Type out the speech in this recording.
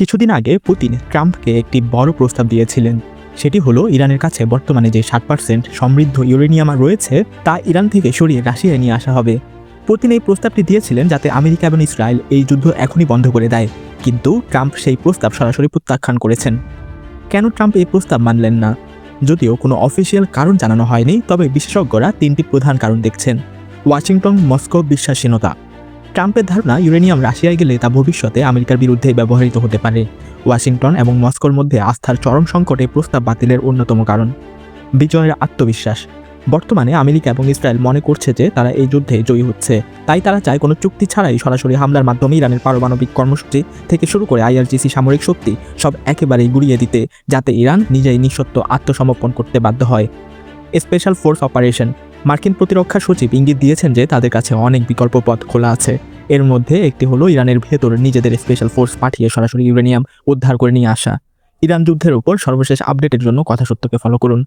কিছুদিন আগে পুতিন ট্রাম্পকে একটি বড় প্রস্তাব দিয়েছিলেন। সেটি হলো ইরানের কাছে বর্তমানে যে 60% সমৃদ্ধ ইউরেনিয়াম রয়েছে তা ইরান থেকে সরিয়ে রাশিয়ায় নিয়ে আসা হবে। পুতিন এই প্রস্তাবটি দিয়েছিলেন যাতে আমেরিকা এবং ইসরায়েল এই যুদ্ধ এখনই বন্ধ করে দেয়, কিন্তু ট্রাম্প সেই প্রস্তাব সরাসরি প্রত্যাখ্যান করেছেন। কেন ট্রাম্প এই প্রস্তাব মানলেন না? যদিও কোনো অফিসিয়াল কারণ জানানো হয়নি, তবে বিশেষজ্ঞরা তিনটি প্রধান কারণ দেখছেন। ওয়াশিংটন, মস্কো, বিশ্বাসহীনতা। ট্রাম্পের ধারণা ইউরেনিয়াম রাশিয়ায় গেলে তা ভবিষ্যতে আমেরিকার বিরুদ্ধে ব্যবহৃত হতে পারে। ওয়াশিংটন এবং মস্কোর মধ্যে আস্থার চরম সংকটে প্রস্তাব বাতিলের অন্যতম কারণ। বিজয়ের আত্মবিশ্বাস। বর্তমানে আমেরিকা এবং ইসরায়েল মনে করছে যে তারা এই যুদ্ধে জয়ী হচ্ছে, তাই তারা চায় কোনো চুক্তি ছাড়াই সরাসরি হামলার মাধ্যমে ইরানের পারমাণবিক কর্মসূচি থেকে শুরু করে আইআরজিসি সামরিক শক্তি সব একেবারেই গুড়িয়ে দিতে, যাতে ইরান নিজেই নিঃশর্ত আত্মসমর্পণ করতে বাধ্য হয়। Special force operation. মার্কিন প্রতিরক্ষা সচিব ইঙ্গিত দিয়েছেন যে তাদের কাছে অনেক বিকল্প পথ খোলা আছে। এর মধ্যে একটি হলো ইরানের ভেতর নিজেদের স্পেশাল ফোর্স পাঠিয়ে সরাসরি ইউরেনিয়াম উদ্ধার করে নিয়ে আসা। ইরান যুদ্ধের উপর সর্বশেষ আপডেটের জন্য কথা সত্যকে ফলো করুন।